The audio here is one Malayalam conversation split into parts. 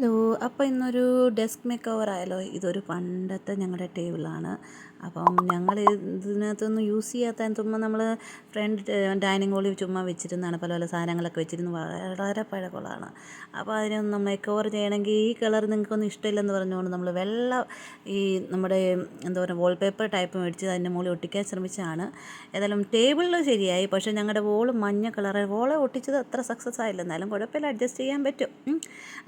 ഹലോ. അപ്പോൾ ഇന്നൊരു ഡെസ്ക് മേക്ക് ഓവർ ആയാലോ. ഇതൊരു പണ്ടത്തെ ഞങ്ങളുടെ ടേബിളാണ്. അപ്പം ഞങ്ങൾ ഇതിനകത്തൊന്നും യൂസ് ചെയ്യാത്ത ചുമ്മാ നമ്മൾ ഫ്രണ്ട് ഡൈനിങ് ഹോളിൽ ചുമ്മാ വെച്ചിരുന്നതാണ്. പല പല സാധനങ്ങളൊക്കെ വെച്ചിരുന്ന് വളരെ പഴക്കമുള്ളതാണ്. അപ്പോൾ അതിനൊന്ന് മേക്ക് ഓവർ ചെയ്യണമെങ്കിൽ ഈ കളർ നിങ്ങൾക്കൊന്നും ഇഷ്ടമില്ലെന്ന് പറഞ്ഞുകൊണ്ട് നമ്മൾ ഈ നമ്മുടെ എന്താ പറയുക വാൾപേപ്പർ ടൈപ്പ് മേടിച്ച് അതിൻ്റെ മുകളിൽ ഒട്ടിക്കാൻ ശ്രമിച്ചതാണ്. ഏതായാലും ടേബിളിൽ ശരിയായി. പക്ഷേ ഞങ്ങളുടെ വോള് മഞ്ഞ കളറ്. വോള് ഒട്ടിച്ചത് അത്ര സക്സസ് ആയില്ല, എന്നാലും കുഴപ്പമില്ല, അഡ്ജസ്റ്റ് ചെയ്യാൻ പറ്റും.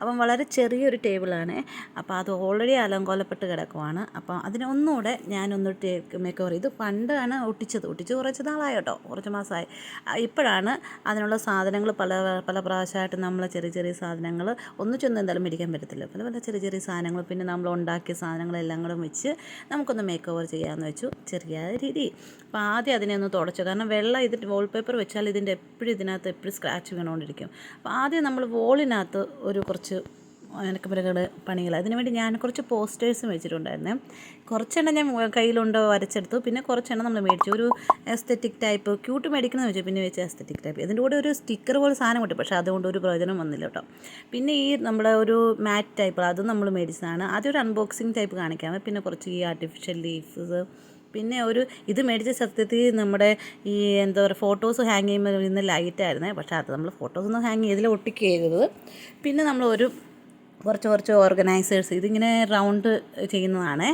അപ്പം വളരെ ചെറിയൊരു ടേബിളാണ്. അപ്പോൾ അത് ഓൾറെഡി അലങ്കോലപ്പെട്ട് കിടക്കുവാണ്. അപ്പോൾ അതിനൊന്നുകൂടെ ഞാനൊന്ന് മേക്ക് ഓവർ ഇത് പണ്ടാണ് ഒട്ടിച്ച് കുറച്ച് നാളായി കേട്ടോ, കുറച്ച് മാസമായി. ഇപ്പോഴാണ് അതിനുള്ള സാധനങ്ങൾ പല പ്രാവശ്യമായിട്ട് നമ്മൾ ചെറിയ സാധനങ്ങൾ ഒന്നിച്ചൊന്നും എന്തായാലും മേടിക്കാൻ പറ്റത്തില്ല. പല ചെറിയ സാധനങ്ങൾ, പിന്നെ നമ്മൾ ഉണ്ടാക്കിയ സാധനങ്ങളെല്ലാം കൂടെ വെച്ച് നമുക്കൊന്ന് മേക്ക് ഓവർ ചെയ്യാമെന്ന് വെച്ചു, ചെറിയ രീതി. അപ്പോൾ ആദ്യം അതിനെ ഒന്ന് തുടച്ചു, കാരണം വെള്ളം ഇതിൻ്റെ വാൾപേപ്പർ വെച്ചാൽ ഇതിനകത്ത് എപ്പോഴും സ്ക്രാച്ച് വീണുകൊണ്ടിരിക്കും. അപ്പോൾ ആദ്യം നമ്മൾ വോളിനകത്ത് കുറച്ച് പണികൾ. അതിനുവേണ്ടി ഞാൻ കുറച്ച് പോസ്റ്റേഴ്സ് വെച്ചിട്ടുണ്ടായിരുന്നേ. കുറച്ചെണ്ണം ഞാൻ കയ്യിലുണ്ടോ വരച്ചെടുത്തു, പിന്നെ കുറച്ചെണ്ണം നമ്മൾ മേടിച്ചു. ഒരു എസ്തെറ്റിക് ടൈപ്പ് ക്യൂട്ട് മേടിക്കണമെന്ന് വെച്ചു, പിന്നെ വെച്ച് എസ്തെറ്റിക് ടൈപ്പ്. ഇതിൻ്റെ കൂടെ ഒരു സ്റ്റിക്കർ പോലെ സാധനം കിട്ടും, പക്ഷേ അതുകൊണ്ട് ഒരു പ്രയോജനം വന്നില്ല കേട്ടോ. പിന്നെ ഈ നമ്മുടെ ഒരു മാറ്റ് ടൈപ്പ് അതും നമ്മൾ മേടിച്ചതാണ്. ആദ്യം ഒരു അൺബോക്സിങ് ടൈപ്പ് കാണിക്കാമേ, പിന്നെ കുറച്ച് ഈ ആർട്ടിഫിഷ്യൽ ലീഫ്സ്, പിന്നെ ഇത് മേടിച്ച സത്യത്തിൽ നമ്മുടെ ഈ എന്താ പറയുക ഫോട്ടോസ് ഹാങ് ചെയ്യുമ്പോൾ ഇന്ന് ലൈറ്റായിരുന്നേ. പക്ഷേ അത് നമ്മൾ ഫോട്ടോസൊന്നും ഹാങ് ചെയ്തിൽ ഒട്ടിക്കരുത്. പിന്നെ നമ്മൾ കുറച്ച് ഓർഗനൈസേഴ്സ്, ഇതിങ്ങനെ റൗണ്ട് ചെയ്യുന്നതാണ്,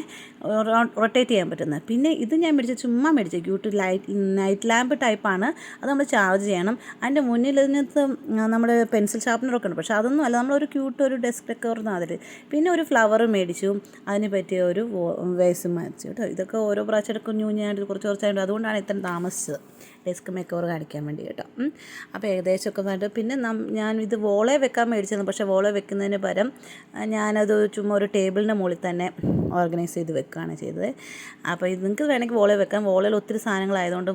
റൊട്ടേറ്റ് ചെയ്യാൻ പറ്റുന്നത്. പിന്നെ ഇത് ഞാൻ ചുമ്മാ മേടിച്ച ക്യൂട്ട് നൈറ്റ് ലാമ്പ് ടൈപ്പാണ്. അത് നമ്മൾ ചാർജ് ചെയ്യണം. അതിൻ്റെ മുന്നിൽ ഇതിനകത്ത് നമ്മുടെ പെൻസിൽ ഷാർപ്പനറൊക്കെ ഉണ്ട്, പക്ഷേ അതൊന്നും അല്ല, നമ്മളൊരു ക്യൂട്ട് ഒരു ഡെസ്ക് ഡെക്കോറിന് അതിൽ. പിന്നെ ഒരു ഫ്ലവർ മേടിച്ചു, അതിന് പറ്റിയ ഒരു വേസും മേടിച്ചു കേട്ടോ. ഇതൊക്കെ ഓരോ പ്രാവശ്യം എടുക്കും ഞാനിത് കുറച്ചായിട്ട്, അതുകൊണ്ടാണ് ഇത്രയും താമസിച്ചത് ഡെസ്ക് മേക്ക് ഓവർ കാണിക്കാൻ വേണ്ടി കേട്ടോ. അപ്പോൾ ഏകദേശമൊക്കെ കണ്ടിട്ട് പിന്നെ ഞാനിത് വോളെ വെക്കാൻ മേടിച്ചത്, പക്ഷേ വോളെ വെക്കുന്നതിന് പകരം ഞാനത് ചുമ്മാ ഒരു ടേബിളിൻ്റെ മുകളിൽ തന്നെ ഓർഗനൈസ് ചെയ്ത് വെക്കുകയാണ് ചെയ്തത്. അപ്പോൾ ഇത് നിങ്ങൾക്ക് വേണമെങ്കിൽ വോളെ വെക്കാം. വോളയിൽ ഒത്തിരി സാധനങ്ങളായതുകൊണ്ട്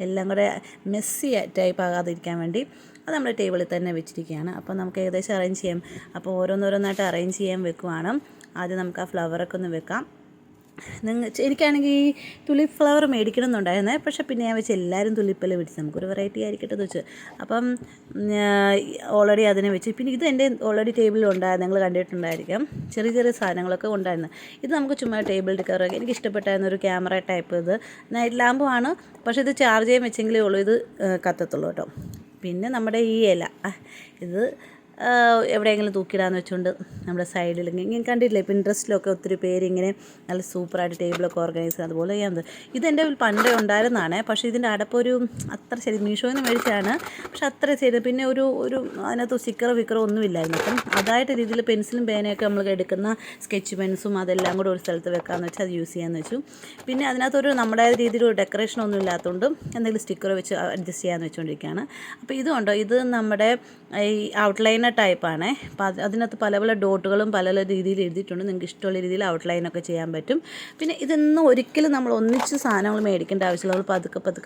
എല്ലാം കൂടെ മെസ്സി ടൈപ്പ് ആകാതിരിക്കാൻ വേണ്ടി അത് നമ്മുടെ ടേബിളിൽ തന്നെ വെച്ചിരിക്കുകയാണ്. അപ്പോൾ നമുക്ക് ഏകദേശം അറേഞ്ച് ചെയ്യാം. അപ്പോൾ ഓരോന്നോരോന്നായിട്ട് അറേഞ്ച് ചെയ്യാൻ വെക്കുവാണ്. ആദ്യം നമുക്ക് ആ ഫ്ലവറൊക്കെ ഒന്ന് വെക്കാം. എനിക്കാണെങ്കിൽ ഈ തുലിപ്പ് ഫ്ലവർ മേടിക്കണം എന്നുണ്ടായിരുന്നേ, പക്ഷേ പിന്നെ ഞാൻ വെച്ച് എല്ലാവരും തുലിപ്പല്ലേ മേടിച്ച് നമുക്കൊരു വെറൈറ്റി ആയിരിക്കട്ടെ എന്ന് വെച്ച്. അപ്പം ഓൾറെഡി അതിനെ വെച്ച്, പിന്നെ ഇത് എൻ്റെ ഓൾറെഡി ടേബിളിൽ ഉണ്ടായിരുന്നു, നിങ്ങൾ കണ്ടിട്ടുണ്ടായിരിക്കാം. ചെറിയ സാധനങ്ങളൊക്കെ ഉണ്ടായിരുന്നു. ഇത് നമുക്ക് ചുമ്മാ ടേബിൾ ഡെക്കറൊക്കെ എനിക്ക് ഇഷ്ടപ്പെട്ടായിരുന്നു. ഒരു ക്യാമറ ടൈപ്പ്, ഇത് നൈറ്റ് ലാമ്പുമാണ്, പക്ഷേ ഇത് ചാർജ് ചെയ്യാൻ വെച്ചെങ്കിലേ ഉള്ളൂ ഇത് കത്തത്തുള്ളൂ കേട്ടോ. പിന്നെ നമ്മുടെ ഈ ഇല, ഇത് എവിടെയെങ്കിലും തൂക്കിയിടാന്ന് വെച്ചുകൊണ്ട് നമ്മുടെ സൈഡിൽ ഇങ്ങനെ കണ്ടിട്ടില്ലേ, പിൻട്രസ്റ്റിലൊക്കെ ഒത്തിരി പേര് ഇങ്ങനെ നല്ല സൂപ്പറായിട്ട് ടേബിളൊക്കെ ഓർഗനൈസ് ചെയ്യുന്നത്. അതുപോലെ ചെയ്യാൻ ഇതെൻ്റെ പണ്ടേ ഉണ്ടായിരുന്നതാണ്, പക്ഷേ ഇതിൻ്റെ അടപ്പൊരു അത്ര ശരി, മീഷോയിൽ നിന്ന് മേടിച്ചാണ്, പക്ഷെ അത്ര ശരി. പിന്നെ ഒരു അതിനകത്ത് സ്റ്റിക്കറോ ഒന്നുമില്ലായിരുന്നു. അപ്പം അതായിട്ട് രീതിയിൽ പെൻസിലും പേനയൊക്കെ നമ്മൾ എടുക്കുന്ന സ്കെച്ച് പെൻസും അതെല്ലാം കൂടെ ഒരു സ്ഥലത്ത് വെക്കാമെന്ന് വെച്ചാൽ അത് യൂസ് ചെയ്യാമെന്ന് വെച്ചു. പിന്നെ അതിനകത്തൊരു നമ്മുടെ രീതിയിൽ ഒരു ഡെക്കറേഷനൊന്നും ഇല്ലാത്തതുകൊണ്ട് എന്തെങ്കിലും സ്റ്റിക്കറോ വെച്ച് അഡ്ജസ്റ്റ് ചെയ്യാമെന്ന് വെച്ചുകൊണ്ടിരിക്കുകയാണ്. അപ്പോൾ ഇതുണ്ടോ, ഇത് നമ്മുടെ ഈ ഔട്ട്ലൈനർ ടൈപ്പാണ്. അപ്പോൾ അതിനകത്ത് പല ഡോട്ടുകളും പല രീതിയിൽ എഴുതിയിട്ടുണ്ട്. നിങ്ങൾക്ക് ഇഷ്ടമുള്ള രീതിയിൽ ഔട്ട്ലൈനൊക്കെ ചെയ്യാൻ പറ്റും. പിന്നെ ഇതൊന്നും ഒരിക്കലും നമ്മൾ ഒന്നിച്ച് സാധനങ്ങൾ മേടിക്കേണ്ട ആവശ്യമില്ല. നമ്മൾ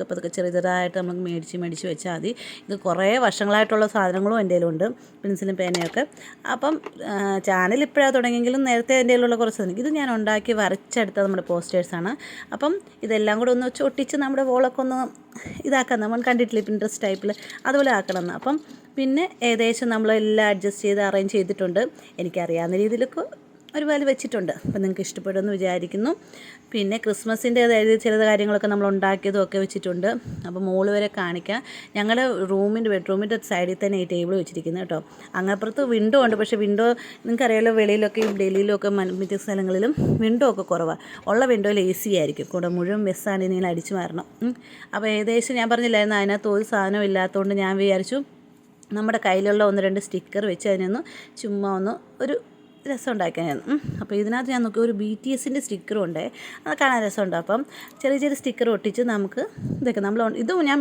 പതുക്കെ ചെറുതായിട്ട് നമുക്ക് മേടിച്ച് വെച്ചാൽ മതി. ഇത് കുറേ വർഷങ്ങളായിട്ടുള്ള സാധനങ്ങളും എൻ്റെ കയ്യിലുണ്ട്, പെൻസിലും പേനയൊക്കെ. അപ്പം ചാനൽ ഇപ്പോഴാണ് തുടങ്ങിയെങ്കിലും നേരത്തെ എൻ്റെ കയ്യിലുള്ള കുറച്ച് സാധനം ഇത് ഞാൻ ഉണ്ടാക്കി വരച്ചെടുത്ത നമ്മുടെ പോസ്റ്റേഴ്സാണ്. അപ്പം ഇതെല്ലാം കൂടെ ഒന്ന് ഒട്ടിച്ച് നമ്മുടെ വോളൊക്കെ ഒന്ന് ഇതാക്കാം. നമ്മൾ കണ്ടിട്ടില്ലേ പിൻട്രസ്റ്റ് ടൈപ്പിൽ, അതുപോലെ ആക്കണം. അപ്പം പിന്നെ ഏകദേശം നമ്മളെല്ലാം അഡ്ജസ്റ്റ് ചെയ്ത് അറേഞ്ച് ചെയ്തിട്ടുണ്ട്. എനിക്കറിയാവുന്ന രീതിയിലൊക്കെ ഒരു പോലെ വെച്ചിട്ടുണ്ട്. അപ്പം നിങ്ങൾക്ക് ഇഷ്ടപ്പെടുമെന്ന് വിചാരിക്കുന്നു. പിന്നെ ക്രിസ്മസിൻ്റെ അതായത് ചില കാര്യങ്ങളൊക്കെ നമ്മൾ ഉണ്ടാക്കിയതും ഒക്കെ വെച്ചിട്ടുണ്ട്. അപ്പോൾ മോള് വരെ കാണിക്കാം. ഞങ്ങളുടെ ബെഡ്റൂമിൻ്റെ സൈഡിൽ തന്നെ ഈ ടേബിൾ വെച്ചിരിക്കുന്നത് കേട്ടോ. അങ്ങപ്പുറത്ത് വിൻഡോ ഉണ്ട്, പക്ഷേ വിൻഡോ നിങ്ങൾക്കറിയാലോ, വെളിയിലൊക്കെയും ഡൽഹിയിലൊക്കെ മറ്റ് സ്ഥലങ്ങളിലും വിൻഡോ ഒക്കെ കുറവാണ്. ഉള്ള വിൻഡോയിൽ AC ആയിരിക്കും, കൂടെ മുഴുവൻ മെസ്സാണ് ഇനി അടിച്ചു മാറണം. അപ്പോൾ ഏകദേശം ഞാൻ പറഞ്ഞില്ലായിരുന്നു, അതിനകത്ത് ഒരു സാധനം ഇല്ലാത്തതുകൊണ്ട് ഞാൻ വിചാരിച്ചു നമ്മുടെ കയ്യിലുള്ള 1-2 സ്റ്റിക്കർ വെച്ച് അതിനൊന്ന് ചുമ്മാ ഒരു രസം ഉണ്ടാക്കാനായിരുന്നു. അപ്പോൾ ഇതിനകത്ത് ഞാൻ നോക്കി ഒരു BTSൻ്റെ സ്റ്റിക്കറും ഉണ്ട്, അത് കാണാൻ രസമുണ്ട്. അപ്പം ചെറിയ സ്റ്റിക്കർ ഒട്ടിച്ച് നമുക്ക് ഇതൊക്കെ ഇത് ഞാൻ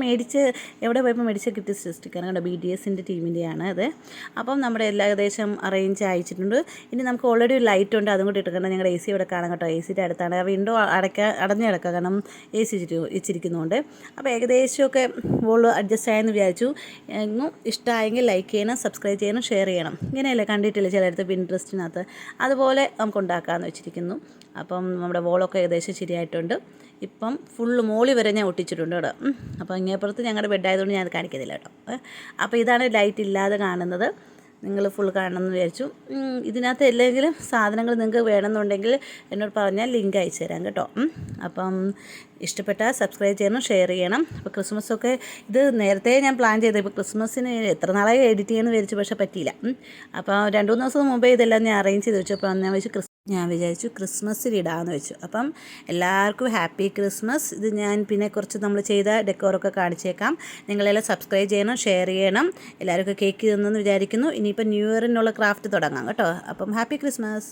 എവിടെ പോയപ്പോൾ കിട്ടിയ സ്റ്റിക്കറാണ് കേട്ടോ. BTSൻ്റെ ടീമിൻ്റെയാണ് അത്. അപ്പം നമ്മുടെ ഏകദേശം അറേഞ്ച് അയച്ചിട്ടുണ്ട്. ഇനി നമുക്ക് ഓൾറെഡി ഒരു ലൈറ്റ് ഉണ്ട്, അതും കൂടി ഇട്ട്, കാരണം ഞങ്ങളുടെ AC ഇവിടെ കാണാം കേട്ടോ. ACയുടെ അടുത്താണ്, വിൻഡോ അടഞ്ഞു കിടക്കുക, കാരണം AC വെച്ചിരിക്കുന്നതുകൊണ്ട്. അപ്പോൾ ഏകദേശമൊക്കെ വോൾ അഡ്ജസ്റ്റ് ആയെന്ന് വിചാരിച്ചു. ഇഷ്ടമായെങ്കിൽ ലൈക്ക് ചെയ്യണം, സബ്സ്ക്രൈബ് ചെയ്യണം, ഷെയർ ചെയ്യണം. ഇങ്ങനെയല്ലേ കണ്ടിട്ടില്ലേ ചിലയിടത്ത് പിൻട്രസ്റ്റിനകത്ത്, അതുപോലെ നമുക്ക് ഉണ്ടാക്കാമെന്ന് വെച്ചിരിക്കുന്നു. അപ്പം നമ്മുടെ വോളൊക്കെ ഏകദേശം ശരിയായിട്ടുണ്ട്. ഇപ്പം ഫുള്ള് മോളി വരെ ഞാൻ ഒട്ടിച്ചിട്ടുണ്ട് കേട്ടോ. അപ്പോൾ ഇങ്ങേപ്പുറത്ത് ഞങ്ങളുടെ ബെഡായതുകൊണ്ട് ഞാൻ അത് കാണിക്കുന്നില്ല കേട്ടോ. അപ്പോൾ ഇതാണ് ലൈറ്റ് ഇല്ലാതെ കാണുന്നത്. നിങ്ങൾ ഫുൾ കാണണമെന്ന് വിചാരിച്ചു. ഇതിനകത്ത് എന്തെങ്കിലും സാധനങ്ങൾ നിങ്ങൾക്ക് വേണമെന്നുണ്ടെങ്കിൽ എന്നോട് പറഞ്ഞാൽ ലിങ്ക് അയച്ചു തരാം കേട്ടോ. അപ്പം ഇഷ്ടപ്പെട്ടാൽ സബ്സ്ക്രൈബ് ചെയ്യണം, ഷെയർ ചെയ്യണം. അപ്പോൾ ക്രിസ്മസൊക്കെ ഇത് നേരത്തെ ഞാൻ പ്ലാൻ ചെയ്തത്, ഇപ്പോൾ ക്രിസ്മസിന് എത്ര നാളായി എഡിറ്റ് ചെയ്യാമെന്ന് വിചാരിച്ചു, പക്ഷേ പറ്റിയില്ല. അപ്പോൾ 2-3 ദിവസം മുമ്പേ ഇതെല്ലാം ഞാൻ അറേഞ്ച് ചെയ്ത് വെച്ചു. അപ്പോൾ ഞാൻ വിചാരിച്ചു ക്രിസ്മസിൽ ഇടാമെന്ന് വെച്ചു. അപ്പം എല്ലാവർക്കും ഹാപ്പി ക്രിസ്മസ്. ഇത് ഞാൻ പിന്നെ കുറച്ച് നമ്മൾ ചെയ്ത ഡെക്കോറൊക്കെ കാണിച്ചേക്കാം. നിങ്ങളെല്ലാം സബ്സ്ക്രൈബ് ചെയ്യണം, ഷെയർ ചെയ്യണം. എല്ലാവർക്കും കേക്ക് തന്നെന്ന് വിചാരിക്കുന്നു. ഇനിയിപ്പോൾ ന്യൂ ഇയറിനുള്ള ക്രാഫ്റ്റ് തുടങ്ങാം കേട്ടോ. അപ്പം ഹാപ്പി ക്രിസ്മസ്.